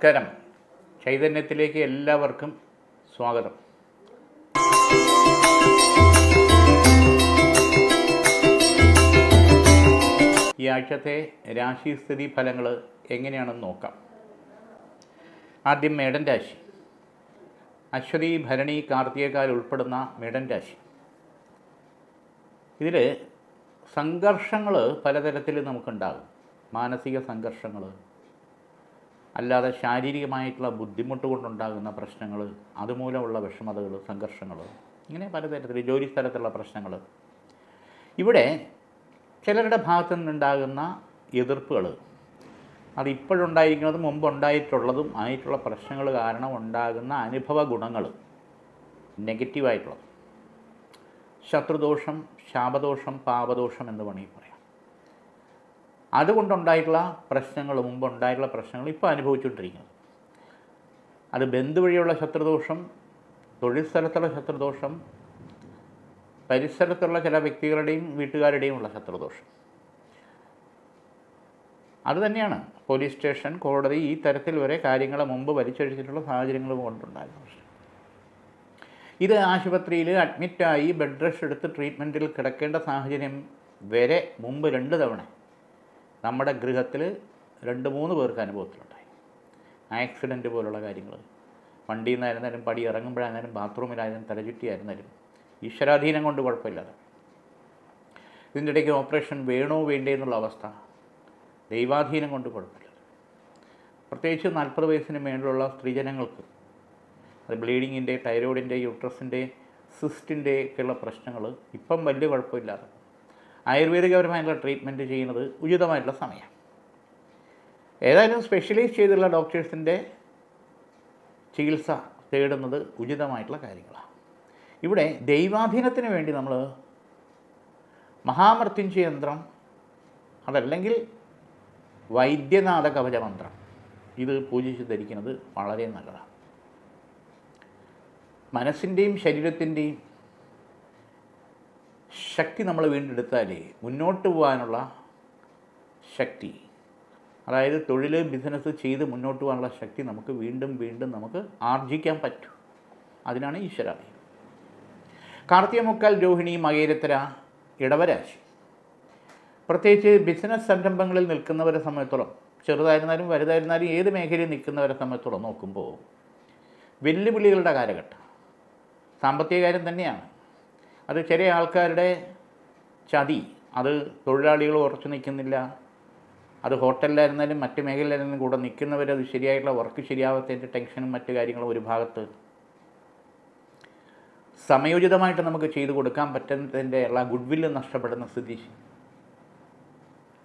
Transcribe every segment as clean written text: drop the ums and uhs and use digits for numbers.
നമസ്കാരം. ചൈതന്യത്തിലേക്ക് എല്ലാവർക്കും സ്വാഗതം. ഈ ആഴ്ചത്തെ രാശിസ്ഥിതി ഫലങ്ങൾ എങ്ങനെയാണെന്ന് നോക്കാം. ആദ്യം മേടൻ രാശി. അശ്വതി, ഭരണി, കാർത്തികക്കാൽ ഉൾപ്പെടുന്ന മേടൻ രാശി. ഇതിൽ സംഘർഷങ്ങൾ പലതരത്തിൽ നമുക്കുണ്ടാകും. മാനസിക സംഘർഷങ്ങൾ, അല്ലാതെ ശാരീരികമായിട്ടുള്ള ബുദ്ധിമുട്ട് കൊണ്ടുണ്ടാകുന്ന പ്രശ്നങ്ങൾ, അതുമൂലമുള്ള വിഷമതകൾ, സംഘർഷങ്ങൾ, ഇങ്ങനെ പലതരത്തിൽ ജോലി സ്ഥലത്തുള്ള പ്രശ്നങ്ങൾ. ഇവിടെ ചിലരുടെ ഭാഗത്തു നിന്നുണ്ടാകുന്ന എതിർപ്പുകൾ, അതിപ്പോഴുണ്ടായിരിക്കുന്നതും മുമ്പുണ്ടായിട്ടുള്ളതും ആയിട്ടുള്ള പ്രശ്നങ്ങൾ കാരണം ഉണ്ടാകുന്ന അനുഭവ ഗുണങ്ങൾ നെഗറ്റീവായിട്ടുള്ളത്. ശത്രുദോഷം, ശാപദോഷം, പാപദോഷം എന്ന് വേണമെങ്കിൽ പറയാം. അതുകൊണ്ടുണ്ടായിട്ടുള്ള പ്രശ്നങ്ങൾ, മുമ്പുണ്ടായിട്ടുള്ള പ്രശ്നങ്ങൾ ഇപ്പോൾ അനുഭവിച്ചുകൊണ്ടിരിക്കുന്നത്. അത് ബന്ധു വഴിയുള്ള ശത്രുദോഷം, തൊഴിൽ സ്ഥലത്തുള്ള ശത്രുദോഷം, പരിസരത്തുള്ള ചില വ്യക്തികളുടെയും വീട്ടുകാരുടെയും ഉള്ള ശത്രുദോഷം. അതുതന്നെയാണ് പോലീസ് സ്റ്റേഷൻ, കോടതി, ഈ തരത്തിൽ വരെ കാര്യങ്ങൾ മുമ്പ് വലിച്ചഴിച്ചിട്ടുള്ള സാഹചര്യങ്ങൾ കൊണ്ടുണ്ടായിരുന്നു. ഇത് ആശുപത്രിയിൽ അഡ്മിറ്റായി ബെഡ് റെസ്റ്റ് എടുത്ത് ട്രീറ്റ്മെൻറ്റിൽ കിടക്കേണ്ട സാഹചര്യം വരെ മുമ്പ് 2 തവണ നമ്മുടെ ഗൃഹത്തിൽ 2-3 പേർക്ക് അനുഭവത്തിലുണ്ടായി. ആക്സിഡൻറ്റ് പോലുള്ള കാര്യങ്ങൾ, വണ്ടിയിൽ നിന്നായിരുന്നാലും, പടി ഇറങ്ങുമ്പോഴായിരുന്നാലും, ബാത്റൂമിലായിരുന്നാലും, തലചുറ്റിയായിരുന്നാലും, ഈശ്വരാധീനം കൊണ്ട് കുഴപ്പമില്ലാതെ. ഇതിൻ്റെ ഇടയ്ക്ക് ഓപ്പറേഷൻ വേണോ വേണ്ടേ എന്നുള്ള അവസ്ഥ, ദൈവാധീനം കൊണ്ട് കുഴപ്പമില്ല. പ്രത്യേകിച്ച് 40 വയസ്സിന് മേളിലുള്ള സ്ത്രീജനങ്ങൾക്ക് അത് ബ്ലീഡിങ്ങിൻ്റെ, തൈറോയിഡിൻ്റെ, യൂട്രസിൻ്റെ, സിസ്റ്റിൻ്റെ ഒക്കെയുള്ള പ്രശ്നങ്ങൾ ഇപ്പം വലിയ കുഴപ്പമില്ലാതെ ആയുർവേദികപരമായിട്ടുള്ള ട്രീറ്റ്മെൻറ്റ് ചെയ്യുന്നത് ഉചിതമായിട്ടുള്ള സമയം. ഏതായാലും സ്പെഷ്യലൈസ് ചെയ്തുള്ള ഡോക്ടേഴ്സിൻ്റെ ചികിത്സ തേടുന്നത് ഉചിതമായിട്ടുള്ള കാര്യങ്ങളാണ്. ഇവിടെ ദൈവാധീനത്തിന് വേണ്ടി നമ്മൾ മഹാമൃത്യുഞ്ജയ യന്ത്രം, അതല്ലെങ്കിൽ വൈദ്യനാഥ കവചമന്ത്രം, ഇത് പൂജിച്ച് ധരിക്കുന്നത് വളരെ നല്ലതാണ്. മനസ്സിൻ്റെയും ശരീരത്തിൻ്റെയും ശക്തി നമ്മൾ വീണ്ടെടുത്താലേ മുന്നോട്ട് പോകാനുള്ള ശക്തി, അതായത് തൊഴിൽ, ബിസിനസ് ചെയ്ത് മുന്നോട്ട് പോകാനുള്ള ശക്തി നമുക്ക് വീണ്ടും വീണ്ടും നമുക്ക് ആർജിക്കാൻ പറ്റും. അതിനാണ് ഈശ്വരാധീനം. കാർത്തിക, മുക്കാൽ, രോഹിണി, മകേരത്തര, ഇടവരാശി. പ്രത്യേകിച്ച് ബിസിനസ് സംരംഭങ്ങളിൽ നിൽക്കുന്നവരെ സംബന്ധിച്ചോളം, ചെറുതായിരുന്നാലും വലുതായിരുന്നാലും ഏത് മേഖലയിൽ നിൽക്കുന്നവരെ സംബന്ധിച്ചോളം നോക്കുമ്പോൾ വെല്ലുവിളികളുടെ കാലഘട്ടം. സാമ്പത്തിക കാര്യം തന്നെയാണ്. അത് ചെറിയ ആൾക്കാരുടെ ചതി, അത് തൊഴിലാളികൾ ഉറച്ചു നിൽക്കുന്നില്ല. അത് ഹോട്ടലിലായിരുന്നാലും മറ്റ് മേഖലയിലായിരുന്നാലും കൂടെ നിൽക്കുന്നവർ അത് ശരിയായിട്ടുള്ള വർക്ക് ശരിയാവാത്തതിൻ്റെ ടെൻഷനും മറ്റു കാര്യങ്ങളും ഒരു ഭാഗത്ത്. സമയോചിതമായിട്ട് നമുക്ക് ചെയ്തു കൊടുക്കാൻ പറ്റുന്നതിൻ്റെ ഉള്ള ഗുഡ്വില്ല് നഷ്ടപ്പെടുന്ന സ്ഥിതി.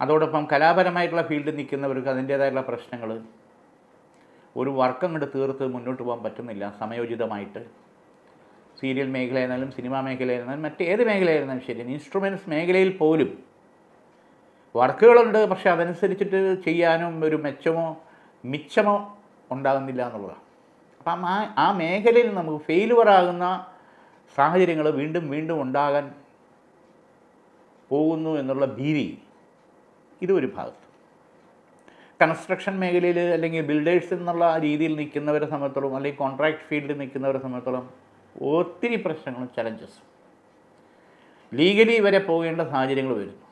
അതോടൊപ്പം കലാപരമായിട്ടുള്ള ഫീൽഡിൽ നിൽക്കുന്നവർക്ക് അതിൻ്റേതായിട്ടുള്ള പ്രശ്നങ്ങൾ. ഒരു വർക്ക് അങ്ങോട്ട് തീർത്ത് മുന്നോട്ട് പോകാൻ പറ്റുന്നില്ല സമയോചിതമായിട്ട്. സീരിയൽ മേഖലയായിരുന്നാലും, സിനിമാ മേഖലയായിരുന്നാലും, മറ്റേത് മേഖലയായിരുന്നാലും ശരി, ഇൻസ്ട്രുമെൻറ്റ്സ് മേഖലയിൽ പോലും വർക്കുകളുണ്ട്, പക്ഷെ അതനുസരിച്ചിട്ട് ചെയ്യാനും ഒരു മിച്ചമോ ഉണ്ടാകുന്നില്ല എന്നുള്ളതാണ്. അപ്പം ആ മേഖലയിൽ നമുക്ക് ഫെയിലുവറാകുന്ന സാഹചര്യങ്ങൾ വീണ്ടും വീണ്ടും ഉണ്ടാകാൻ പോകുന്നു എന്നുള്ള ഭീതി, ഇതൊരു ഭാഗത്ത്. കൺസ്ട്രക്ഷൻ മേഖലയിൽ അല്ലെങ്കിൽ ബിൽഡേഴ്സ് എന്നുള്ള രീതിയിൽ നിൽക്കുന്നവരെ സംബന്ധിച്ചോളം, അല്ലെങ്കിൽ കോൺട്രാക്ട് ഫീൽഡിൽ നിൽക്കുന്നവരെ സംബന്ധിച്ചോളം ഒത്തിരി പ്രശ്നങ്ങളും ചലഞ്ചസും. ലീഗലി വരെ പോകേണ്ട സാഹചര്യങ്ങൾ വരുന്നു.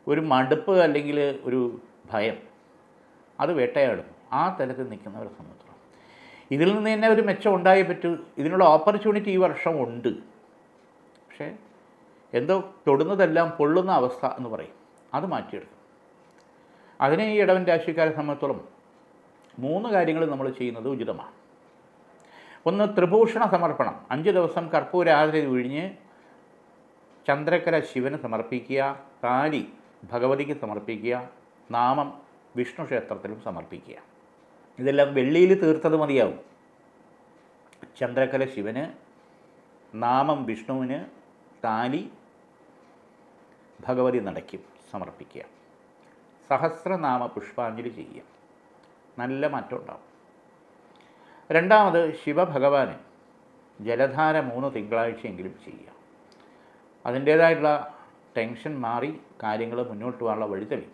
ഒരു മടുപ്പ് അല്ലെങ്കിൽ ഒരു ഭയം, അത് വേട്ടയാടും ആ തരത്തിൽ നിൽക്കുന്നവരെ സംബന്ധിച്ചോളം. ഇതിൽ നിന്ന് തന്നെ ഒരു മെച്ചം ഉണ്ടായേ പറ്റൂ. ഇതിനുള്ള ഓപ്പർച്യൂണിറ്റി ഈ വർഷം ഉണ്ട്. പക്ഷേ എന്തോ തൊടുന്നതെല്ലാം പൊള്ളുന്ന അവസ്ഥ എന്ന് പറയും, അത് മാറ്റിയെടുക്കും. അതിനെ ഈ ഇടവൻ രാശിക്കാരെ സംബന്ധിച്ചോളം 3 കാര്യങ്ങൾ നമ്മൾ ചെയ്യുന്നത് ഉചിതമാണ്. ഒന്ന്, ത്രിഭൂഷണ സമർപ്പണം. 5 ദിവസം കർപ്പൂരാതിരി ഒഴിഞ്ഞ് ചന്ദ്രക്കര ശിവന് സമർപ്പിക്കുക, താലി ഭഗവതിക്ക് സമർപ്പിക്കുക, നാമം വിഷ്ണു ക്ഷേത്രത്തിലും സമർപ്പിക്കുക. ഇതെല്ലാം വെള്ളിയിൽ തീർത്തത് മതിയാവും. ചന്ദ്രക്കല ശിവന്, നാമം വിഷ്ണുവിന്, താലി ഭഗവതി നടയ്ക്കും സമർപ്പിക്കുക. സഹസ്രനാമ പുഷ്പാഞ്ജലി ചെയ്യുക. നല്ല മാറ്റം ഉണ്ടാവും. രണ്ടാമത്, ശിവഭഗവാന് ജലധാര 3 തിങ്കളാഴ്ചയെങ്കിലും ചെയ്യുക. അതിൻ്റേതായിട്ടുള്ള ടെൻഷൻ മാറി കാര്യങ്ങൾ മുന്നോട്ട് പോകാനുള്ള വഴി തെളിയും.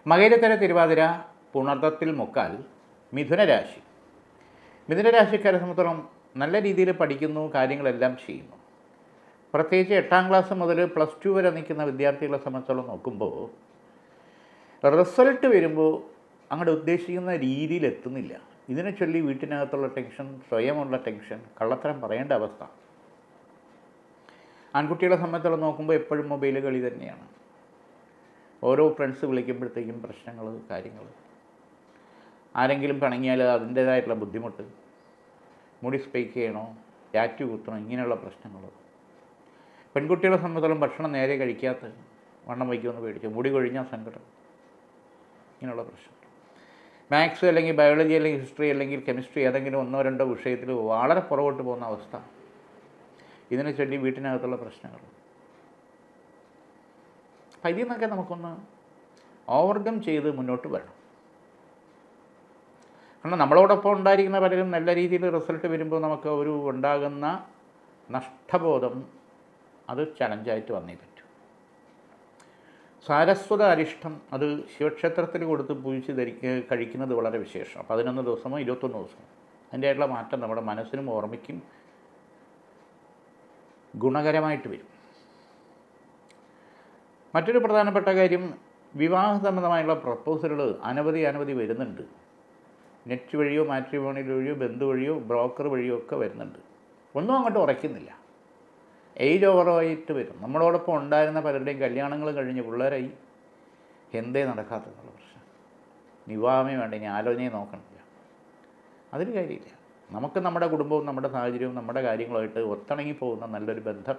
മകയിരത്തര, തിരുവാതിര, പുണർത്തത്തിൽ മുക്കാൽ മിഥുനരാശി. മിഥുനരാശിക്കാരെ സംബന്ധിച്ചിടത്തോളം നല്ല രീതിയിൽ പഠിക്കുന്നു, കാര്യങ്ങളെല്ലാം ചെയ്യുന്നു. പ്രത്യേകിച്ച് 8ാം ക്ലാസ് മുതൽ +2 വരെ നിൽക്കുന്ന വിദ്യാർത്ഥികളെ സംബന്ധിച്ചോളം നോക്കുമ്പോൾ റിസൾട്ട് വരുമ്പോൾ അങ്ങോട്ട് ഉദ്ദേശിക്കുന്ന രീതിയിൽ എത്തുന്നില്ല. ഇതിനെ ചൊല്ലി വീട്ടിനകത്തുള്ള ടെൻഷൻ, സ്വയമുള്ള ടെൻഷൻ, കള്ളത്തരം പറയേണ്ട അവസ്ഥ. ആൺകുട്ടികളെ സംബന്ധിച്ചോളം നോക്കുമ്പോൾ എപ്പോഴും മൊബൈൽ കളി തന്നെയാണ്. ഓരോ ഫ്രണ്ട്സ് വിളിക്കുമ്പോഴത്തേക്കും പ്രശ്നങ്ങൾ, കാര്യങ്ങൾ. ആരെങ്കിലും പിണങ്ങിയാൽ അതിൻ്റേതായിട്ടുള്ള ബുദ്ധിമുട്ട്, മുടി സ്പെയ്ക്ക് ചെയ്യണോ, ടാറ്റു കുത്തണോ, ഇങ്ങനെയുള്ള പ്രശ്നങ്ങൾ. പെൺകുട്ടികളെ സംബന്ധിച്ചോളം ഭക്ഷണം നേരെ കഴിക്കാത്ത, വണ്ണം വയ്ക്കുമെന്ന് പേടിച്ചു, മുടി കൊഴിഞ്ഞാൽ സങ്കടം, ഇങ്ങനെയുള്ള പ്രശ്നം. മാത്സ് അല്ലെങ്കിൽ ബയോളജി അല്ലെങ്കിൽ ഹിസ്റ്ററി അല്ലെങ്കിൽ കെമിസ്ട്രി ഏതെങ്കിലും 1-2 വിഷയത്തിൽ വളരെ പുറകോട്ട് പോകുന്ന അവസ്ഥ. ഇതിനെ ചൊല്ലി വീട്ടിനകത്തുള്ള പ്രശ്നങ്ങൾ. അപ്പം ഇതിൽ നിന്നൊക്കെ നമുക്കൊന്ന് ഓവർകം ചെയ്ത് മുന്നോട്ട് വരണം. കാരണം നമ്മളോടൊപ്പം ഉണ്ടായിരിക്കുന്ന പലരും നല്ല രീതിയിൽ റിസൾട്ട് വരുമ്പോൾ നമുക്ക് ഒരു ഉണ്ടാകുന്ന നഷ്ടബോധം, അത് ചലഞ്ചായിട്ട് വന്നേ പറ്റും. സാരസ്വത അരിഷ്ടം അത് ശിവക്ഷേത്രത്തിൽ കൊടുത്ത് പൂജിച്ച് കഴിക്കുന്നത് വളരെ വിശേഷം. 11 ദിവസമോ 21 ദിവസമോ അതിൻ്റെതായിട്ടുള്ള മാറ്റം നമ്മുടെ മനസ്സിനും ഓർമ്മയ്ക്കും ഗുണകരമായിട്ട് വരും. മറ്റൊരു പ്രധാനപ്പെട്ട കാര്യം, വിവാഹ സംബന്ധമായുള്ള പ്രപ്പോസലുകൾ അനവധി വരുന്നുണ്ട്. നെറ്റ് വഴിയോ മാട്രിമോണിയൽ വഴിയോ ബന്ധു വഴിയോ ബ്രോക്കർ വഴിയോ ഒക്കെ വരുന്നുണ്ട്. ഒന്നും അങ്ങോട്ട് ഉറയ്ക്കുന്നില്ല. ഏജ് ഓവറായിട്ട് വരും. നമ്മളോടൊപ്പം ഉണ്ടായിരുന്ന പലരുടെയും കല്യാണങ്ങൾ കഴിഞ്ഞ് പിള്ളേരായി. എന്തേ നടക്കാത്തെന്നുള്ള പ്രശ്നം. വിവാഹമേ വേണ്ട, ഇനി ആലോചനയെ നോക്കണില്ല. അതിന് കാര്യമില്ല. നമുക്ക് നമ്മുടെ കുടുംബവും നമ്മുടെ സാഹചര്യവും നമ്മുടെ കാര്യങ്ങളുമായിട്ട് ഒത്തിണങ്ങി പോകുന്ന നല്ലൊരു ബന്ധം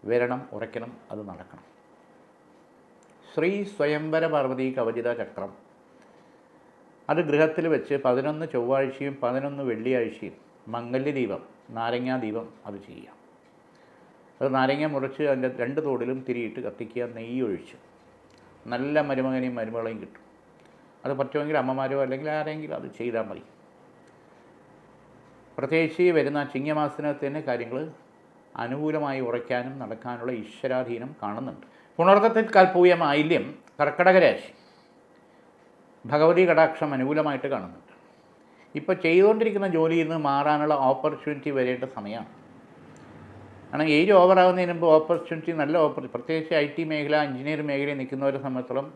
വരണം, ഉറയ്ക്കണം, അത് നടക്കണം. ശ്രീ സ്വയംവര പാർവതി കവചിത ചക്രം അത് ഗൃഹത്തിൽ വെച്ച് 11 ചൊവ്വാഴ്ചയും 11 വെള്ളിയാഴ്ചയും മംഗല്യ ദീപം, നാരങ്ങാ ദീപം അത് ചെയ്യാം. അത് നാരങ്ങ മുറിച്ച് അതിൻ്റെ 2 തോടിലും തിരിയിട്ട് കത്തിക്കുക, നെയ്യ് ഒഴിച്ച്. നല്ല മരുമകനെയും മരുമകളെയും കിട്ടും. അത് പറ്റുമെങ്കിൽ അമ്മമാരോ അല്ലെങ്കിൽ ആരെങ്കിലും അത് ചെയ്താൽ മതി. പ്രത്യേകിച്ച് വരുന്ന ചിങ്ങമാസത്തിനകത്ത് തന്നെ കാര്യങ്ങൾ അനുകൂലമായി ഉറയ്ക്കാനും നടക്കാനുള്ള ഈശ്വരാധീനം കാണുന്നുണ്ട്. പുണർത്തത്തിൽ കാൽപ്പൂയം ആയില്യം കർക്കടക രാശി. ഭഗവതി കടാക്ഷം അനുകൂലമായിട്ട് കാണുന്നുണ്ട്. ഇപ്പോൾ ചെയ്തുകൊണ്ടിരിക്കുന്ന ജോലിയിൽ നിന്ന് മാറാനുള്ള ഓപ്പർച്യൂണിറ്റി വരേണ്ട സമയമാണ്. കാരണം ഏജ് ഓവറാകുന്നതിന് മുമ്പ് ഓപ്പർച്യൂണിറ്റി, നല്ല പ്രത്യേകിച്ച് IT മേഖല, എഞ്ചിനീയറിംഗ് മേഖലയിൽ നിൽക്കുന്നവരെ സംബന്ധിച്ചിടത്തോളം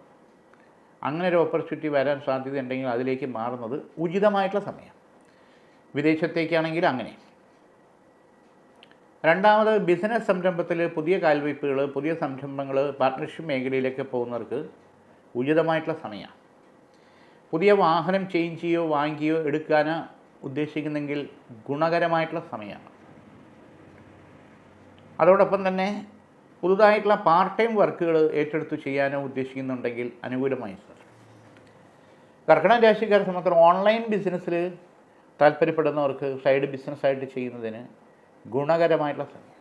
അങ്ങനെ ഒരു ഓപ്പർച്യൂണിറ്റി വരാൻ സാധ്യതയുണ്ടെങ്കിൽ അതിലേക്ക് മാറുന്നത് ഉചിതമായിട്ടുള്ള സമയം. വിദേശത്തേക്കാണെങ്കിൽ അങ്ങനെ. രണ്ടാമത്, ബിസിനസ് സംരംഭത്തിൽ പുതിയ കാൽവയ്പ്പുകൾ, പുതിയ സംരംഭങ്ങൾ, പാർട്ട്ണർഷിപ്പ് മേഖലയിലേക്ക് പോകുന്നവർക്ക് ഉചിതമായിട്ടുള്ള സമയമാണ്. പുതിയ വാഹനം ചേഞ്ച് ചെയ്യുകയോ വാങ്ങിക്കുകയോ എടുക്കാനോ ഉദ്ദേശിക്കുന്നെങ്കിൽ ഗുണകരമായിട്ടുള്ള സമയമാണ്. അതോടൊപ്പം തന്നെ പുതുതായിട്ടുള്ള പാർട്ട് ടൈം വർക്കുകൾ ഏറ്റെടുത്ത് ചെയ്യാനോ ഉദ്ദേശിക്കുന്നുണ്ടെങ്കിൽ അനുകൂലമായി സാധിക്കും. കർക്കിടക രാശിക്കാരെ സംബന്ധിച്ചിടത്തോളം ഓൺലൈൻ ബിസിനസ്സിൽ താല്പര്യപ്പെടുന്നവർക്ക് സൈഡ് ബിസിനസ്സായിട്ട് ചെയ്യുന്നതിന് ഗുണകരമായിട്ടുള്ള സമയമാണ്.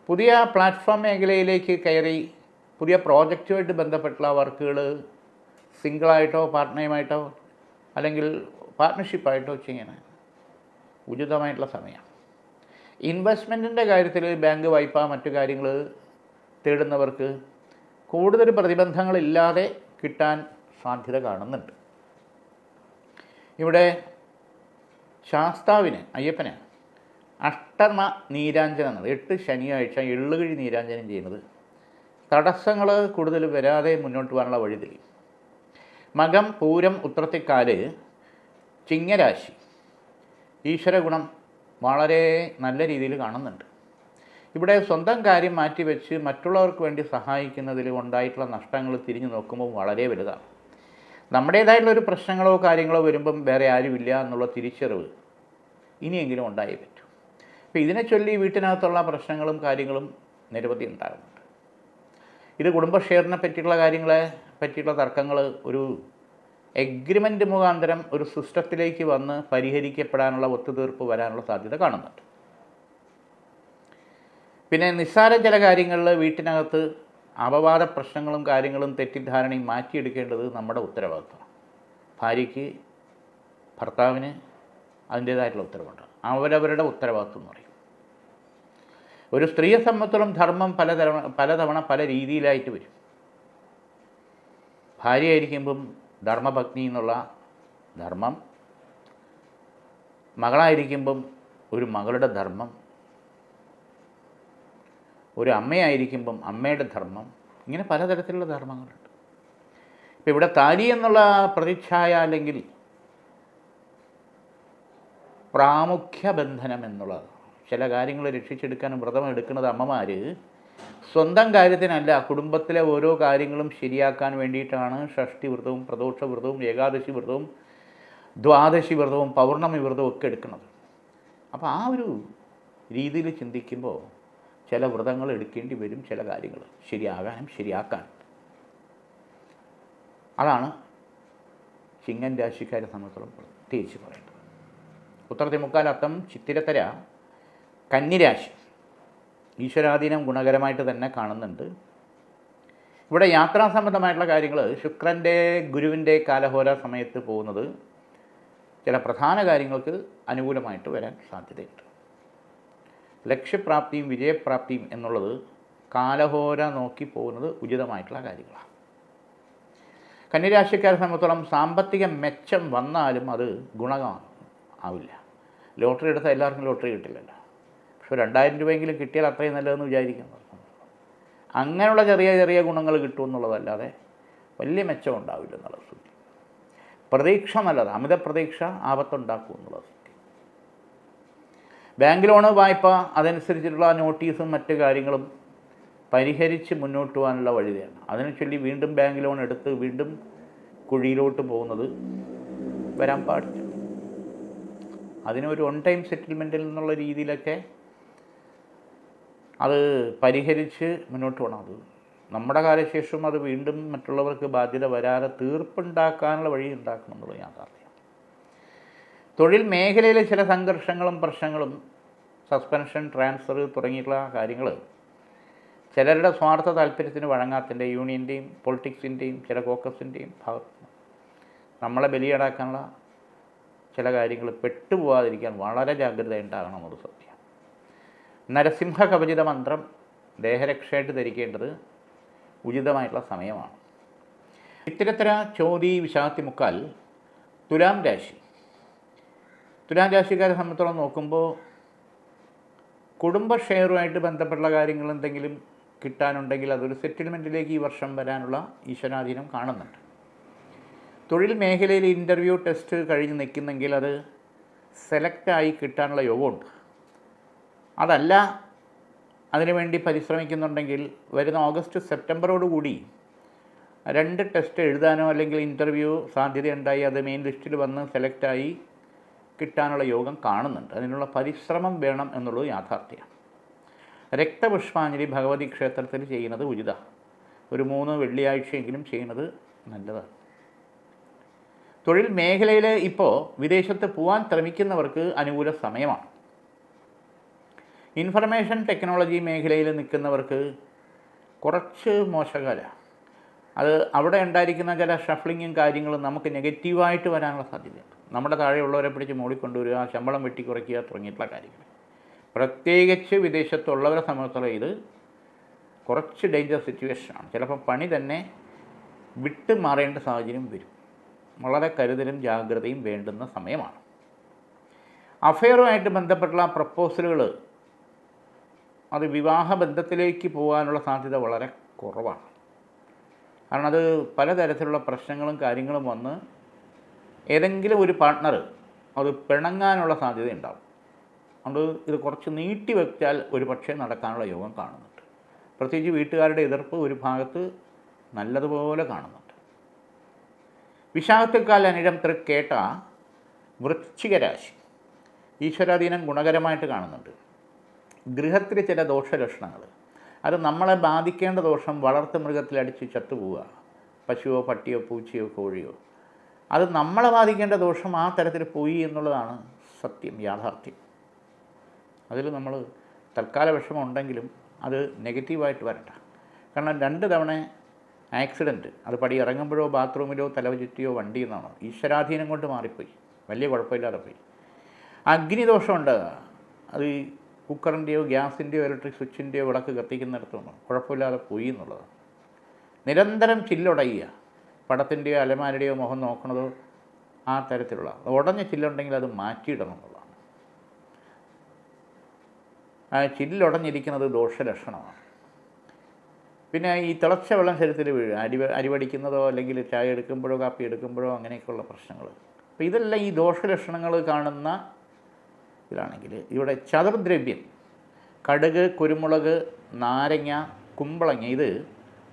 പുതിയ പ്ലാറ്റ്ഫോം മേഖലയിലേക്ക് കയറി പുതിയ പ്രോജക്റ്റുമായിട്ട് ബന്ധപ്പെട്ടുള്ള വർക്കുകൾ സിംഗിളായിട്ടോ പാർട്ട്ണറുമായിട്ടോ അല്ലെങ്കിൽ പാർട്ട്ണർഷിപ്പായിട്ടോ ചെയ്യാൻ ഉചിതമായിട്ടുള്ള സമയമാണ്. ഇൻവെസ്റ്റ്മെൻറ്റിൻ്റെ കാര്യത്തിൽ ബാങ്ക് വായ്പ, മറ്റു കാര്യങ്ങൾ തേടുന്നവർക്ക് കൂടുതൽ പ്രതിബന്ധങ്ങളില്ലാതെ കിട്ടാൻ സാധ്യത കാണുന്നുണ്ട്. ഇവിടെ ശാസ്താവിന്, അയ്യപ്പന് അഷ്ടമ നീരാഞ്ജനം, 8 ശനിയാഴ്ച എള്ളുകിഴി നീരാഞ്ജനം ചെയ്യുന്നത് തടസ്സങ്ങൾ കൂടുതൽ വരാതെ മുന്നോട്ട് പോകാനുള്ള വഴി തെളിയും. മകം, പൂരം, ഉത്രത്തിക്കാല്, ചിങ്ങരാശി ഈശ്വരഗുണം വളരെ നല്ല രീതിയിൽ കാണുന്നുണ്ട്. ഇവിടെ സ്വന്തം കാര്യം മാറ്റിവെച്ച് മറ്റുള്ളവർക്ക് വേണ്ടി സഹായിക്കുന്നതിൽ ഉണ്ടായിട്ടുള്ള നഷ്ടങ്ങൾ തിരിഞ്ഞു നോക്കുമ്പോൾ വളരെ വലുതാണ്. നമ്മുടേതായിട്ടുള്ളൊരു പ്രശ്നങ്ങളോ കാര്യങ്ങളോ വരുമ്പം വേറെ ആരുമില്ല എന്നുള്ള തിരിച്ചറിവ് ഇനിയെങ്കിലും ഉണ്ടായേ പറ്റൂ. അപ്പോൾ ഇതിനെ ചൊല്ലി വീട്ടിനകത്തുള്ള പ്രശ്നങ്ങളും കാര്യങ്ങളും നിരവധി ഉണ്ടാകുന്നുണ്ട്. ഇത് കുടുംബ ഷെയറിനെ പറ്റിയിട്ടുള്ള കാര്യങ്ങളെ പറ്റിയിട്ടുള്ള തർക്കങ്ങൾ ഒരു എഗ്രിമെൻ്റ് മുഖാന്തരം ഒരു സിസ്റ്റത്തിലേക്ക് വന്ന് പരിഹരിക്കപ്പെടാനുള്ള ഒത്തുതീർപ്പ് വരാനുള്ള സാധ്യത കാണുന്നുണ്ട്. പിന്നെ നിസ്സാര ചില കാര്യങ്ങളിൽ വീട്ടിനകത്ത് അപവാദ പ്രശ്നങ്ങളും കാര്യങ്ങളും തെറ്റിദ്ധാരണയും മാറ്റിയെടുക്കേണ്ടത് നമ്മുടെ ഉത്തരവാദിത്വമാണ്. ഭാര്യയ്ക്ക് ഭർത്താവിന് അതിൻ്റേതായിട്ടുള്ള ഉത്തരവുണ്ട്. അവരവരുടെ ഉത്തരവാദിത്വം എന്ന് പറയും. ഒരു സ്ത്രീയെ സംബന്ധിച്ചിടത്തോളം ധർമ്മം പലതവണ പല രീതിയിലായിട്ട് വരും. ഭാര്യയായിരിക്കുമ്പം ധർമ്മപത്നി എന്നുള്ള ധർമ്മം, മകളായിരിക്കുമ്പം ഒരു മകളുടെ ധർമ്മം, ഒരു അമ്മയായിരിക്കുമ്പം അമ്മയുടെ ധർമ്മം, ഇങ്ങനെ പലതരത്തിലുള്ള ധർമ്മങ്ങളുണ്ട്. ഇപ്പം ഇവിടെ താലി എന്നുള്ള പ്രതിച്ഛായ അല്ലെങ്കിൽ പ്രാമുഖ്യ ബന്ധനം എന്നുള്ളത്, ചില കാര്യങ്ങൾ രക്ഷിച്ചെടുക്കാൻ വ്രതം എടുക്കുന്നത് അമ്മമാർ സ്വന്തം കാര്യത്തിനല്ല, കുടുംബത്തിലെ ഓരോ കാര്യങ്ങളും ശരിയാക്കാൻ വേണ്ടിയിട്ടാണ് ഷഷ്ടി വ്രതവും പ്രദോഷ വ്രതവും ഏകാദശി വ്രതവും ദ്വാദശി വ്രതവും പൗർണമി വ്രതവും ഒക്കെ എടുക്കുന്നത്. അപ്പോൾ ആ ഒരു രീതിയിൽ ചിന്തിക്കുമ്പോൾ ചില വ്രതങ്ങൾ എടുക്കേണ്ടി വരും, ചില കാര്യങ്ങൾ ശരിയാകാനും ശരിയാക്കാനും. അതാണ് ചിങ്ങൻ രാശിക്കാരെ സംബന്ധിച്ചിടത്തോളം പ്രത്യേകിച്ച് പറയേണ്ടത്. ഉത്തരത്തി മുക്കാലത്തം ചിത്തിരത്തര കന്നിരാശി ഈശ്വരാധീനം ഗുണകരമായിട്ട് തന്നെ കാണുന്നുണ്ട്. ഇവിടെ യാത്രാ സംബന്ധമായിട്ടുള്ള കാര്യങ്ങൾ ശുക്രൻ്റെ ഗുരുവിൻ്റെ കാലഹോര സമയത്ത് പോകുന്നത് ചില പ്രധാന കാര്യങ്ങൾക്ക് അനുകൂലമായിട്ട് വരാൻ സാധ്യതയുണ്ട്. ലക്ഷ്യപ്രാപ്തിയും വിജയപ്രാപ്തിയും എന്നുള്ളത് കാലഹോര നോക്കി പോകുന്നത് ഉചിതമായിട്ടുള്ള കാര്യങ്ങളാണ്. കന്നിരാശിക്കാരെ സംബന്ധിച്ചിടത്തോളം സാമ്പത്തിക മെച്ചം വന്നാലും അത് ഗുണകമാണ് ആവില്ല. ലോട്ടറി എടുത്താൽ എല്ലാവർക്കും ലോട്ടറി കിട്ടില്ലല്ലോ. പക്ഷെ 2000 രൂപയെങ്കിലും കിട്ടിയാൽ അത്രയും നല്ലതെന്ന് വിചാരിക്കുന്നു. അങ്ങനെയുള്ള ചെറിയ ചെറിയ ഗുണങ്ങൾ കിട്ടുമെന്നുള്ളതല്ലാതെ വലിയ മെച്ചം ഉണ്ടാവില്ല എന്നുള്ളത് സത്യം. പ്രതീക്ഷ നല്ലത്, അമിത പ്രതീക്ഷ ആപത്തുണ്ടാക്കും എന്നുള്ളത് സത്യം. ബാങ്ക് ലോണ് വായ്പ അതനുസരിച്ചിട്ടുള്ള നോട്ടീസും മറ്റ് കാര്യങ്ങളും പരിഹരിച്ച് മുന്നോട്ട് പോകാനുള്ള വഴിയാണ്. അതിനെ ചൊല്ലി വീണ്ടും ബാങ്ക് ലോൺ എടുത്ത് വീണ്ടും കുഴിയിലോട്ട് പോകുന്നത് വരാൻ പാടില്ല. അതിനൊരു ഓൺ ടൈം സെറ്റിൽമെൻറ്റിൽ നിന്നുള്ള രീതിയിലൊക്കെ അത് പരിഹരിച്ച് മുന്നോട്ട് പോകണം. അത് നമ്മുടെ കാലശേഷം അത് വീണ്ടും മറ്റുള്ളവർക്ക് ബാധ്യത വരാതെ തീർപ്പുണ്ടാക്കാനുള്ള വഴി ഉണ്ടാക്കണം എന്നുള്ളത് യാഥാർത്ഥ്യം. തൊഴിൽ മേഖലയിലെ ചില സംഘർഷങ്ങളും പ്രശ്നങ്ങളും സസ്പെൻഷൻ, ട്രാൻസ്ഫർ തുടങ്ങിയിട്ടുള്ള കാര്യങ്ങൾ ചിലരുടെ സ്വാർത്ഥ താല്പര്യത്തിന് വഴങ്ങാത്തതിൻ്റെ, യൂണിയൻ്റെയും പൊളിറ്റിക്സിൻ്റെയും ചില കോക്കസിൻ്റെയും ഭാഗത്ത് നമ്മളെ ബലിയാടാക്കാനുള്ള ചില കാര്യങ്ങൾ പെട്ടുപോകാതിരിക്കാൻ വളരെ ജാഗ്രത ഉണ്ടാകണം. അത് സത്യം. നരസിംഹ കവചിത മന്ത്രം ദേഹരക്ഷയായിട്ട് ധരിക്കേണ്ടത് ഉചിതമായിട്ടുള്ള സമയമാണ്. ഇത്തരത്തര ചോതി വിശാഖത്തി മുക്കാൽ തുലാം രാശി. തുലാം രാശിക്കാരെ സംബന്ധിച്ചോളം നോക്കുമ്പോൾ കുടുംബ ഷെയറുമായിട്ട് ബന്ധപ്പെട്ടുള്ള കാര്യങ്ങൾ എന്തെങ്കിലും കിട്ടാനുണ്ടെങ്കിൽ അതൊരു സെറ്റിൽമെൻറ്റിലേക്ക് ഈ വർഷം വരാനുള്ള ഈശ്വരാധീനം കാണുന്നുണ്ട്. തൊഴിൽ മേഖലയിൽ ഇൻ്റർവ്യൂ ടെസ്റ്റ് കഴിഞ്ഞ് നിൽക്കുന്നെങ്കിൽ അത് സെലക്റ്റായി കിട്ടാനുള്ള യോഗമുണ്ട്. അതല്ല, അതിനുവേണ്ടി പരിശ്രമിക്കുന്നുണ്ടെങ്കിൽ വരുന്ന ഓഗസ്റ്റ് സെപ്റ്റംബറോടുകൂടി 2 ടെസ്റ്റ് എഴുതാനോ അല്ലെങ്കിൽ ഇൻ്റർവ്യൂ സാധ്യതയുണ്ടായി അത് മെയിൻ ലിസ്റ്റിൽ വന്ന് സെലക്റ്റായി കിട്ടാനുള്ള യോഗം കാണുന്നുണ്ട്. അതിനുള്ള പരിശ്രമം വേണം എന്നുള്ളത് യാഥാർത്ഥ്യമാണ്. രക്തപുഷ്പാഞ്ജലി ഭഗവതി ക്ഷേത്രത്തിൽ ചെയ്യുന്നത് ഉചിതമാണ്. ഒരു 3 വെള്ളിയാഴ്ചയെങ്കിലും ചെയ്യുന്നത് നല്ലതാണ്. തൊഴിൽ മേഖലയിൽ ഇപ്പോൾ വിദേശത്ത് പോകാൻ ശ്രമിക്കുന്നവർക്ക് അനുകൂല സമയമാണ്. ഇൻഫർമേഷൻ ടെക്നോളജി മേഖലയിൽ നിൽക്കുന്നവർക്ക് കുറച്ച് മോശകാലമാണ്. അത് അവിടെ ഉണ്ടായിരിക്കുന്ന ചില ഷഫ്ലിങ്ങും കാര്യങ്ങളും നമുക്ക് നെഗറ്റീവായിട്ട് വരാനുള്ള സാധ്യതയുണ്ട്. നമ്മുടെ താഴെയുള്ളവരെ പിടിച്ച് മൂടിക്കൊണ്ടുവരിക, ശമ്പളം വെട്ടിക്കുറയ്ക്കുക തുടങ്ങിയിട്ടുള്ള കാര്യങ്ങൾ. പ്രത്യേകിച്ച് വിദേശത്തുള്ളവരെ സംബന്ധിച്ചുള്ള ഇത് കുറച്ച് ഡേഞ്ചർ സിറ്റുവേഷനാണ്. ചിലപ്പോൾ പണി തന്നെ വിട്ട് മാറേണ്ട സാഹചര്യം വരും. വളരെ കരുതലും ജാഗ്രതയും വേണ്ടുന്ന സമയമാണ്. അഫെയറുമായിട്ട് ബന്ധപ്പെട്ടുള്ള പ്രപ്പോസലുകൾ അത് വിവാഹബന്ധത്തിലേക്ക് പോകാനുള്ള സാധ്യത വളരെ കുറവാണ്. കാരണം അത് പലതരത്തിലുള്ള പ്രശ്നങ്ങളും കാര്യങ്ങളും വന്ന് ഏതെങ്കിലും ഒരു പാർട്ട്ണർ അത് പിണങ്ങാനുള്ള സാധ്യത ഉണ്ടാവും. അതുകൊണ്ട് ഇത് കുറച്ച് നീട്ടി വയ്ച്ചാൽ ഒരു പക്ഷേ നടക്കാനുള്ള യോഗം കാണുന്നുണ്ട്. പ്രത്യേകിച്ച് വീട്ടുകാരുടെ എതിർപ്പ് ഒരു ഭാഗത്ത് നല്ലതുപോലെ കാണുന്നുണ്ട്. വിശാഖത്തേക്കാൾ അനിഴം തൃക്കേട്ട വൃശ്ചിക രാശി ഈശ്വരാധീനം ഗുണകരമായിട്ട് കാണുന്നുണ്ട്. ഗൃഹത്തിലെ ചില ദോഷലക്ഷണങ്ങൾ അത് നമ്മളെ ബാധിക്കേണ്ട ദോഷം വളർത്തു മൃഗത്തിലടിച്ച് ചത്തുപോവുക, പശുവോ പട്ടിയോ പൂച്ചയോ കോഴിയോ, അത് നമ്മളെ ബാധിക്കേണ്ട ദോഷം ആ തരത്തിൽ പോയി എന്നുള്ളതാണ് സത്യം, യാഥാർത്ഥ്യം. അതിൽ നമ്മൾ തൽക്കാല വിഷമം ഉണ്ടെങ്കിലും അത് നെഗറ്റീവായിട്ട് വരട്ടെ. കാരണം 2 തവണ ആക്സിഡൻറ്റ്, അത് പടി ഇറങ്ങുമ്പോഴോ ബാത്റൂമിലോ തലവചുറ്റിയോ വണ്ടി എന്നാണ്. ഈശ്വരാധീനം കൊണ്ട് മാറിപ്പോയി, വലിയ കുഴപ്പമില്ലാതെ പോയി. അഗ്നിദോഷം ഉണ്ടാകുക, അത് കുക്കറിൻ്റെയോ ഗ്യാസിൻ്റെയോ ഇലക്ട്രിക് സ്വിച്ചിൻ്റെയോ വിളക്ക് കത്തിക്കുന്നിടത്തൊന്നും കുഴപ്പമില്ലാതെ പോയി എന്നുള്ളതാണ്. നിരന്തരം ചില്ലുടയുക, പടത്തിൻ്റെയോ അലമാരുടെയോ മുഖം നോക്കണതോ ആ തരത്തിലുള്ള ഉടഞ്ഞ ചില്ലുണ്ടെങ്കിൽ അത് മാറ്റിയിടണം എന്നുള്ളതാണ്. ആ ചില്ലുടഞ്ഞിരിക്കുന്നത് ദോഷലക്ഷണമാണ്. പിന്നെ ഈ തിളച്ച വെള്ളം ശരീരത്തിൽ വീഴുക, അരിവടിക്കുന്നതോ അല്ലെങ്കിൽ ചായ എടുക്കുമ്പോഴോ കാപ്പി എടുക്കുമ്പോഴോ അങ്ങനെയൊക്കെയുള്ള പ്രശ്നങ്ങൾ. അപ്പോൾ ഇതെല്ലാം ഈ ദോഷലക്ഷണങ്ങൾ കാണുന്ന ഇതിലാണെങ്കിൽ ഇവിടെ ചതുർദ്രവ്യം കടുക്, കുരുമുളക്, നാരങ്ങ, കുമ്പളങ്ങ ഇത്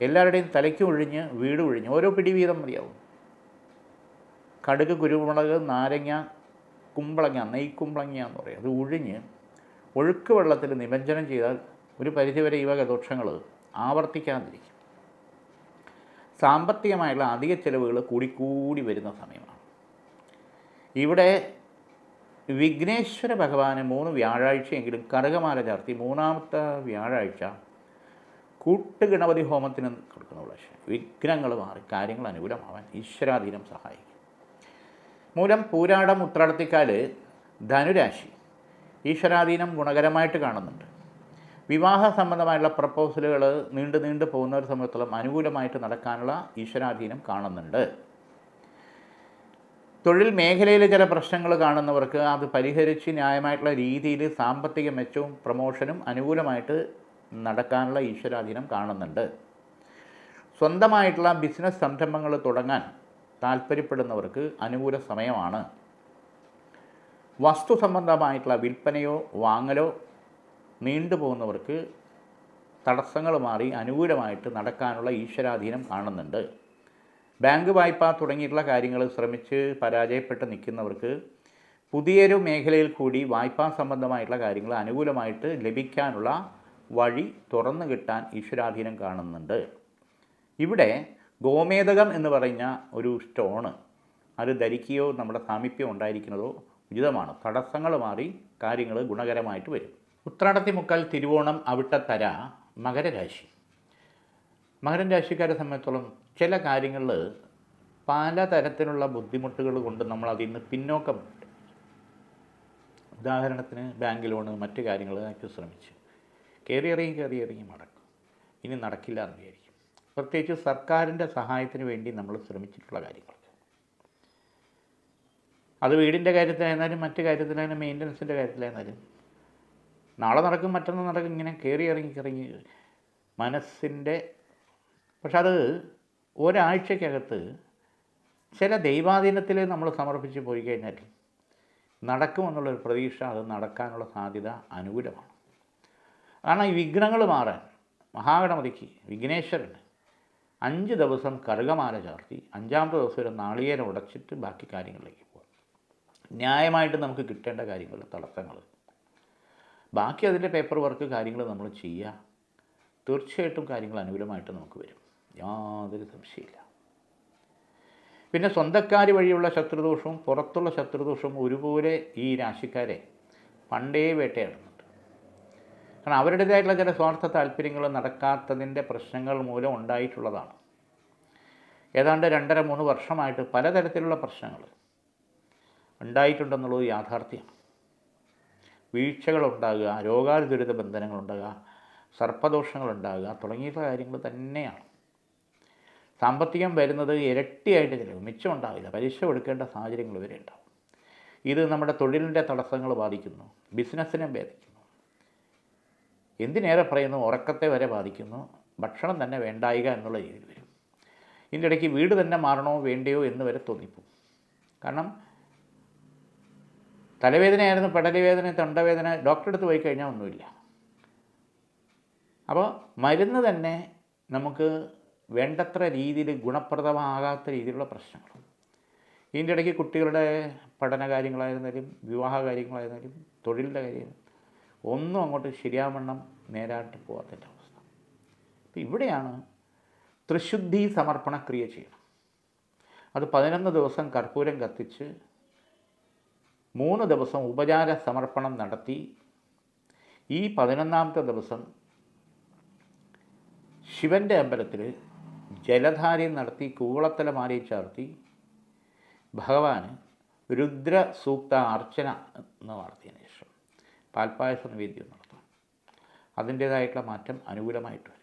എല്ലാവരുടെയും തലയ്ക്ക് ഒഴിഞ്ഞ് വീട് ഒഴിഞ്ഞ് ഓരോ പിടി വീതം മതിയാവും. കടുക്, കുരുമുളക്, നാരങ്ങ, കുമ്പളങ്ങ, നെയ്ക്കുമ്പളങ്ങ എന്ന് പറയും. അത് ഒഴിഞ്ഞ് ഒഴുക്ക് വെള്ളത്തിൽ നിമജ്ജനം ചെയ്താൽ ഒരു പരിധിവരെ ഈ വക ദോഷങ്ങൾ ആവർത്തിക്കാതിരിക്കും. സാമ്പത്തികമായുള്ള അധിക ചിലവുകൾ കൂടിക്കൂടി വരുന്ന സമയമാണ്. ഇവിടെ വിഘ്നേശ്വര ഭഗവാന് 3 വ്യാഴാഴ്ചയെങ്കിലും കറുകമാല ചാർത്തി 3-ാമത്തെ വ്യാഴാഴ്ച കൂട്ടുഗണപതി ഹോമത്തിന് കൊടുക്കുന്ന പക്ഷേ വിഘ്നങ്ങൾ മാറി കാര്യങ്ങൾ അനുകൂലമാവാൻ ഈശ്വരാധീനം സഹായിക്കും. മൂലം, പൂരാടം, ഉത്രാടത്തിക്കാല് ധനുരാശി ഈശ്വരാധീനം ഗുണകരമായിട്ട് കാണുന്നുണ്ട്. വിവാഹ സംബന്ധമായുള്ള പ്രപ്പോസലുകൾ നീണ്ടു പോകുന്ന ഒരു സമയത്തോളം അനുകൂലമായിട്ട് നടക്കാനുള്ള ഈശ്വരാധീനം കാണുന്നുണ്ട്. തൊഴിൽ മേഖലയിൽ ചില പ്രശ്നങ്ങൾ കാണുന്നവർക്ക് അത് പരിഹരിച്ച് ന്യായമായിട്ടുള്ള രീതിയിൽ സാമ്പത്തിക മെച്ചവും പ്രമോഷനും അനുകൂലമായിട്ട് നടക്കാനുള്ള ഈശ്വരാധീനം കാണുന്നുണ്ട്. സ്വന്തമായിട്ടുള്ള ബിസിനസ് സംരംഭങ്ങൾ തുടങ്ങാൻ താല്പര്യപ്പെടുന്നവർക്ക് അനുകൂല സമയമാണ്. വസ്തു സംബന്ധമായിട്ടുള്ള വിൽപ്പനയോ വാങ്ങലോ നീണ്ടുപോകുന്നവർക്ക് തടസ്സങ്ങൾ മാറി അനുകൂലമായിട്ട് നടക്കാനുള്ള ഈശ്വരാധീനം കാണുന്നുണ്ട്. ബാങ്ക് വായ്പ തുടങ്ങിയിട്ടുള്ള കാര്യങ്ങൾ ശ്രമിച്ച് പരാജയപ്പെട്ട് നിൽക്കുന്നവർക്ക് പുതിയൊരു മേഖലയിൽ കൂടി വായ്പാ സംബന്ധമായിട്ടുള്ള കാര്യങ്ങൾ അനുകൂലമായിട്ട് ലഭിക്കാനുള്ള വഴി തുറന്നു കിട്ടാൻ ഈശ്വരാധീനം കാണുന്നുണ്ട്. ഇവിടെ ഗോമേതകം എന്ന് പറഞ്ഞ ഒരു സ്റ്റോണ് അത് ധരിക്കുകയോ നമ്മുടെ സാമീപ്യം ഉണ്ടായിരിക്കുന്നതോ ഉചിതമാണ്. തടസ്സങ്ങൾ മാറി കാര്യങ്ങൾ ഗുണകരമായിട്ട് വരും. ഉത്രാടത്തി മുക്കാൽ, തിരുവോണം, അവിട്ടത്തര മകരരാശി. മകരം രാശിക്കാരെ സംബന്ധിച്ചോളം ചില കാര്യങ്ങളിൽ പലതരത്തിലുള്ള ബുദ്ധിമുട്ടുകൾ കൊണ്ട് നമ്മൾ അതിൽ നിന്ന് പിന്നോക്കം. ഉദാഹരണത്തിന് ബാങ്ക് ലോണ്, മറ്റു കാര്യങ്ങളൊക്കെ ശ്രമിച്ച് കയറിയിറങ്ങി നടക്കും. ഇനി നടക്കില്ല എന്ന് വിചാരിക്കും. പ്രത്യേകിച്ച് സർക്കാരിൻ്റെ സഹായത്തിന് വേണ്ടി നമ്മൾ ശ്രമിച്ചിട്ടുള്ള കാര്യങ്ങൾ, അത് വീടിൻ്റെ കാര്യത്തിലായിരുന്നാലും മറ്റു കാര്യത്തിലായാലും മെയിൻ്റനൻസിൻ്റെ കാര്യത്തിലായിരുന്നാലും നാളെ നടക്കും മറ്റൊന്ന് നടക്കും, ഇങ്ങനെ കയറി മനസ്സിൻ്റെ. പക്ഷെ അത് ഒരാഴ്ചക്കകത്ത് ചില ദൈവാധീനത്തിൽ നമ്മൾ സമർപ്പിച്ച് പോയി കഴിഞ്ഞാൽ നടക്കുമെന്നുള്ളൊരു പ്രതീക്ഷ, അത് നടക്കാനുള്ള സാധ്യത അനുകൂലമാണ്. കാരണം ഈ വിഘ്നങ്ങൾ മാറാൻ മഹാഗണപതിക്ക്, വിഘ്നേശ്വരന് 5 ദിവസം കറുകമാല ചാർത്തി 5-ാമത്തെ ദിവസം ഒരു നാളികേരം ഉടച്ചിട്ട് ബാക്കി കാര്യങ്ങളിലേക്ക് പോകാം. ന്യായമായിട്ട് നമുക്ക് കിട്ടേണ്ട കാര്യങ്ങൾ, തടസ്സങ്ങൾ, ബാക്കി അതിൻ്റെ പേപ്പർ വർക്ക് കാര്യങ്ങൾ നമ്മൾ ചെയ്യുക. തീർച്ചയായിട്ടും കാര്യങ്ങൾ അനുകൂലമായിട്ട് നമുക്ക് വരും, യാതൊരു സംശയമില്ല. പിന്നെ സ്വന്തക്കാർ വഴിയുള്ള ശത്രുദോഷവും പുറത്തുള്ള ശത്രുദോഷവും ഒരുപോലെ ഈ രാശിക്കാരെ പണ്ടേ വേട്ടയാടുന്നുണ്ട്. കാരണം അവരുടേതായിട്ടുള്ള ചില സ്വാർത്ഥ താല്പര്യങ്ങൾ നടക്കാത്തതിൻ്റെ പ്രശ്നങ്ങൾ മൂലം ഉണ്ടായിട്ടുള്ളതാണ്. ഏതാണ്ട് 2.5-3 വർഷമായിട്ട് പലതരത്തിലുള്ള പ്രശ്നങ്ങൾ ഉണ്ടായിട്ടുണ്ടെന്നുള്ളത് യാഥാർത്ഥ്യമാണ്. വീഴ്ചകളുണ്ടാകുക, രോഗാതുരിത ബന്ധനങ്ങളുണ്ടാകുക, സർപ്പദോഷങ്ങളുണ്ടാകുക തുടങ്ങിയിട്ടുള്ള കാര്യങ്ങൾ തന്നെയാണ്. സാമ്പത്തികം വരുന്നത് ഇരട്ടിയായിട്ട് ചിലവ്, മിച്ചമുണ്ടാവില്ല, പലിശ കൊടുക്കേണ്ട സാഹചര്യങ്ങൾ വരെ ഉണ്ടാവും. ഇത് നമ്മുടെ തൊഴിലിൻ്റെ തടസ്സങ്ങൾ ബാധിക്കുന്നു, ബിസിനസ്സിനെ ബാധിക്കുന്നു, എന്തിനേറെ പറയുന്നു ഉറക്കത്തെ വരെ ബാധിക്കുന്നു, ഭക്ഷണം തന്നെ വേണ്ടായിക എന്നുള്ള രീതിയിൽ വരും. ഇതിൻ്റെ ഇടയ്ക്ക് വീട് തന്നെ മാറണോ വേണ്ടയോ എന്ന് വരെ തോന്നിപ്പോകും. കാരണം തലവേദനയായിരുന്നു, പെടലുവേദന, തൊണ്ടവേദന, ഡോക്ടറെ അടുത്ത് പോയി കഴിഞ്ഞാൽ ഒന്നുമില്ല. അപ്പോൾ മരുന്ന് തന്നെ നമുക്ക് വേണ്ടത്ര രീതിയിൽ ഗുണപ്രദമാകാത്ത രീതിയിലുള്ള പ്രശ്നങ്ങൾ. ഇതിൻ്റെ ഇടയ്ക്ക് കുട്ടികളുടെ പഠന കാര്യങ്ങളായിരുന്നാലും വിവാഹ കാര്യങ്ങളായിരുന്നാലും തൊഴിലിൻ്റെ കാര്യം ഒന്നും അങ്ങോട്ട് ശരിയാവണ്ണം നേരായിട്ട് പോകാത്തതിൻ്റെ അവസ്ഥ. അപ്പോൾ ഇവിടെയാണ് ത്രിശുദ്ധി സമർപ്പണ ക്രിയ ചെയ്യണം. അത് 11 ദിവസം കർപ്പൂരം കത്തിച്ച് 3 ദിവസം ഉപചാര സമർപ്പണം നടത്തി ഈ 11-ാമത്തെ ദിവസം ശിവൻ്റെ അമ്പലത്തിൽ ജലധാരയും നടത്തി കൂവളത്തല മാലയിൽ ചാർത്തി ഭഗവാന് രുദ്ര സൂക്ത അർച്ചന എന്ന് നടത്തിയതിന് ശേഷം പാൽപ്പായസ നിവേദ്യം നടത്താം. അതിൻ്റേതായിട്ടുള്ള മാറ്റം അനുകൂലമായിട്ട് വരും.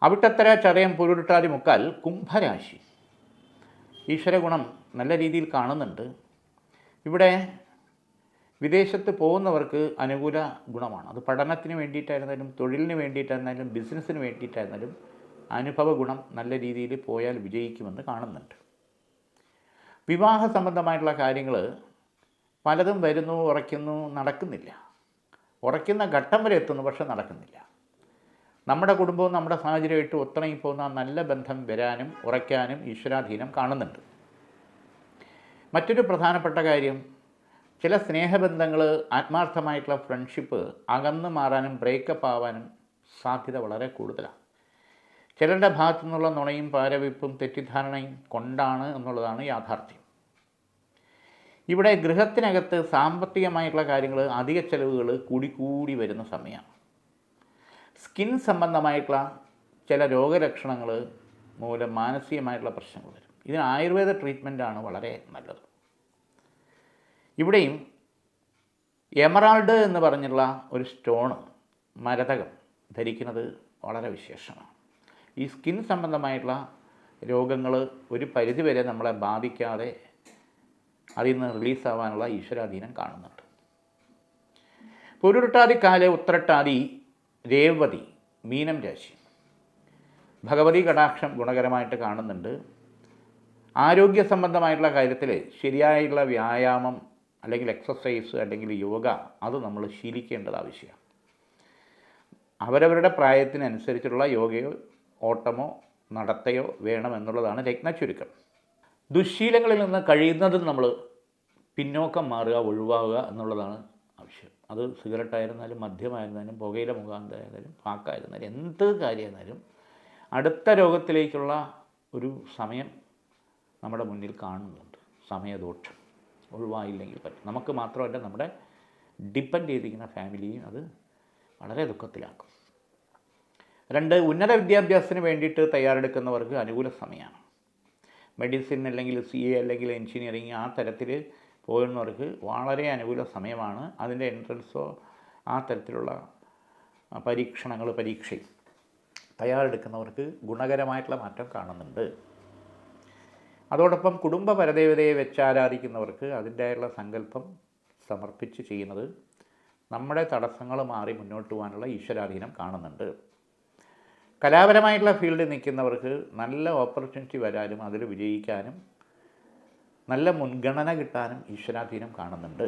അവിട്ടത്തര ചതയം പുരുട്ടാതി മുക്കാൽ കുംഭരാശി. ഈശ്വരഗുണം നല്ല രീതിയിൽ കാണുന്നുണ്ട്. ഇവിടെ വിദേശത്ത് പോകുന്നവർക്ക് അനുകൂല ഗുണമാണ്. അത് പഠനത്തിന് വേണ്ടിയിട്ടായിരുന്നാലും തൊഴിലിന് വേണ്ടിയിട്ടായിരുന്നാലും ബിസിനസ്സിന് വേണ്ടിയിട്ടായിരുന്നാലും അനുഭവ ഗുണം നല്ല രീതിയിൽ പോയാൽ വിജയിക്കുമെന്ന് കാണുന്നുണ്ട്. വിവാഹ സംബന്ധമായിട്ടുള്ള കാര്യങ്ങൾ പലതും വരുന്നു, ഉറയ്ക്കുന്നു, നടക്കുന്നില്ല. ഉറയ്ക്കുന്ന ഘട്ടം വരെ എത്തുന്നു, പക്ഷെ നടക്കുന്നില്ല. നമ്മുടെ കുടുംബവും നമ്മുടെ സാഹചര്യമായിട്ട് ഒത്തിണങ്ങി പോകുന്ന നല്ല ബന്ധം വരാനും ഉറയ്ക്കാനും ഈശ്വരാധീനം കാണുന്നുണ്ട്. മറ്റൊരു പ്രധാനപ്പെട്ട കാര്യം, ചില സ്നേഹബന്ധങ്ങൾ, ആത്മാർത്ഥമായിട്ടുള്ള ഫ്രണ്ട്ഷിപ്പ് അകന്നു മാറാനും ബ്രേക്കപ്പ് ആവാനും സാധ്യത വളരെ കൂടുതലാണ്. ചിലരുടെ ഭാഗത്തു നിന്നുള്ള നുണയും പാരവെപ്പും തെറ്റിദ്ധാരണയും കൊണ്ടാണ് എന്നുള്ളതാണ് യാഥാർത്ഥ്യം. ഇവിടെ ഗൃഹത്തിനകത്ത് സാമ്പത്തികമായിട്ടുള്ള കാര്യങ്ങൾ, അധിക ചെലവുകൾ കൂടിക്കൂടി വരുന്ന സമയമാണ്. സ്കിൻ സംബന്ധമായിട്ടുള്ള ചില രോഗലക്ഷണങ്ങൾ മൂലം മാനസികമായിട്ടുള്ള പ്രശ്നങ്ങൾ വരും. ഇതിന് ആയുർവേദ ട്രീറ്റ്മെൻറ്റാണ് വളരെ നല്ലത്. ഇവിടെയും എമറാൾഡ് എന്ന് പറഞ്ഞുള്ള ഒരു സ്റ്റോണ്, മരതകം ധരിക്കുന്നത് വളരെ വിശേഷമാണ്. ഈ സ്കിൻ സംബന്ധമായിട്ടുള്ള രോഗങ്ങൾ ഒരു പരിധിവരെ നമ്മളെ ബാധിക്കാതെ അതിൽ നിന്ന് റിലീസാവാനുള്ള ഈശ്വരാധീനം കാണുന്നുണ്ട്. പുരുരുട്ടാതി കാല് ഉത്രട്ടാതി രേവതി മീനം രാശി. ഭഗവതി കടാക്ഷം ഗുണകരമായിട്ട് കാണുന്നുണ്ട്. ആരോഗ്യ സംബന്ധമായിട്ടുള്ള കാര്യത്തിൽ ശരിയായിട്ടുള്ള വ്യായാമം അല്ലെങ്കിൽ എക്സസൈസ് അല്ലെങ്കിൽ യോഗ അത് നമ്മൾ ശീലിക്കേണ്ടത് ആവശ്യമാണ്. അവരവരുടെ പ്രായത്തിനനുസരിച്ചുള്ള യോഗയോ ഓട്ടമോ നടത്തയോ വേണമെന്നുള്ളതാണ് രത്നച്ചുരുക്കം. ദുശ്ശീലങ്ങളിൽ നിന്ന് കഴിയുന്നതും നമ്മൾ പിന്നോക്കം മാറുക, ഒഴിവാകുക എന്നുള്ളതാണ് ആവശ്യം. അത് സിഗരറ്റായിരുന്നാലും മദ്യമായിരുന്നാലും പുകയില മുഖാന്തരമായിരുന്നാലും പാക്കായിരുന്നാലും എന്ത് കാര്യമായിരുന്നാലും അടുത്ത രോഗത്തിലേക്കുള്ള ഒരു സമയം നമ്മുടെ മുന്നിൽ കാണുന്നുണ്ട്. സമയദോഷം ഒഴിവായില്ലെങ്കിൽ പറ്റും. നമുക്ക് മാത്രമല്ല, നമ്മുടെ ഡിപ്പെൻഡ് ചെയ്തിരിക്കുന്ന ഫാമിലിയും അത് വളരെ ദുഃഖത്തിലാക്കും. 2, ഉന്നത വിദ്യാഭ്യാസത്തിന് വേണ്ടിയിട്ട് തയ്യാറെടുക്കുന്നവർക്ക് അനുകൂല സമയമാണ്. മെഡിസിൻ അല്ലെങ്കിൽ CA അല്ലെങ്കിൽ എൻജിനീയറിങ് ആ തരത്തിൽ പോകുന്നവർക്ക് വളരെ അനുകൂല സമയമാണ്. അതിൻ്റെ എൻട്രൻസോ ആ തരത്തിലുള്ള പരീക്ഷയും തയ്യാറെടുക്കുന്നവർക്ക് ഗുണകരമായിട്ടുള്ള മാറ്റം കാണുന്നുണ്ട്. അതോടൊപ്പം കുടുംബ പരദേവതയെ വെച്ചാരാധിക്കുന്നവർക്ക് അതിൻ്റെതായുള്ള സങ്കല്പം സമർപ്പിച്ച് ചെയ്യുന്നത് നമ്മുടെ തടസ്സങ്ങൾ മാറി മുന്നോട്ട് പോകാനുള്ള ഈശ്വരാധീനം കാണുന്നുണ്ട്. കലാപരമായിട്ടുള്ള ഫീൽഡിൽ നിൽക്കുന്നവർക്ക് നല്ല ഓപ്പർച്യൂണിറ്റി വരാനും അതിൽ വിജയിക്കാനും നല്ല മുൻഗണന കിട്ടാനും ഈശ്വരാധീനം കാണുന്നുണ്ട്.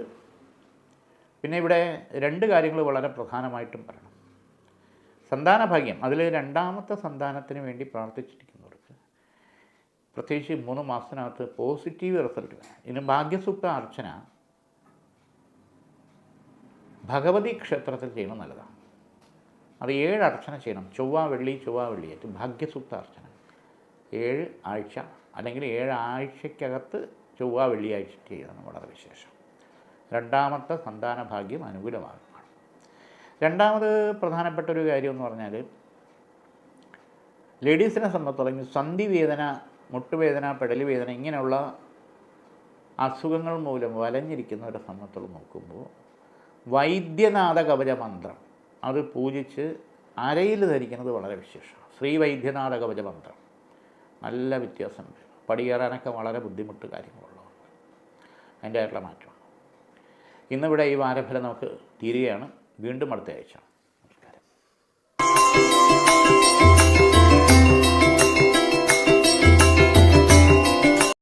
പിന്നെ ഇവിടെ 2 കാര്യങ്ങൾ വളരെ പ്രധാനമായിട്ടും പറയണം. സന്താനഭാഗ്യം, അതിൽ 2ാമത്തെ സന്താനത്തിന് വേണ്ടി പ്രാർത്ഥിച്ചിരിക്കുന്നവർക്ക് പ്രത്യേകിച്ച് 3 മാസത്തിനകത്ത് പോസിറ്റീവ് റിസൾട്ട് വേണം. ഇതിന് ഭാഗ്യസൂക്ത അർച്ചന ഭഗവതി ക്ഷേത്രത്തിൽ ചെയ്യണം, നല്ലതാണ്. അത് 7 അർച്ചന ചെയ്യണം. ചൊവ്വ വെള്ളിയായിട്ട് ഭാഗ്യസൂക്ത അർച്ചന 7 ആഴ്ച അല്ലെങ്കിൽ 7 ആഴ്ചക്കകത്ത് ചൊവ്വ വെള്ളിയാഴ്ച ചെയ്യണം, വളരെ വിശേഷം. 2ാമത്തെ സന്താന ഭാഗ്യം അനുകൂലമാകും. 2ാമത് പ്രധാനപ്പെട്ട ഒരു കാര്യം എന്ന് പറഞ്ഞാൽ, ലേഡീസിനെ സംബന്ധിച്ചിടത്തോളം സന്ധിവേദന, മുട്ടുവേദന, പെടലുവേദന ഇങ്ങനെയുള്ള അസുഖങ്ങൾ മൂലം വലഞ്ഞിരിക്കുന്നവരെ സംബന്ധിച്ചിടത്തോളം നോക്കുമ്പോൾ വൈദ്യനാഥ കവച മന്ത്രം അത് പൂജിച്ച് അരയിൽ ധരിക്കുന്നത് വളരെ വിശേഷമാണ്. ശ്രീ വൈദ്യനാഥ കവച മന്ത്രം നല്ല വ്യത്യാസം വരും. പടികേറാനൊക്കെ വളരെ ബുദ്ധിമുട്ട് കാര്യങ്ങളുള്ളതാണ്. അതിൻ്റെ ആയിട്ടുള്ള മാറ്റമാണ്. ഇന്നിവിടെ ഈ വാരഫലം നമുക്ക് തീരുകയാണ്. വീണ്ടും അടുത്ത ആഴ്ച.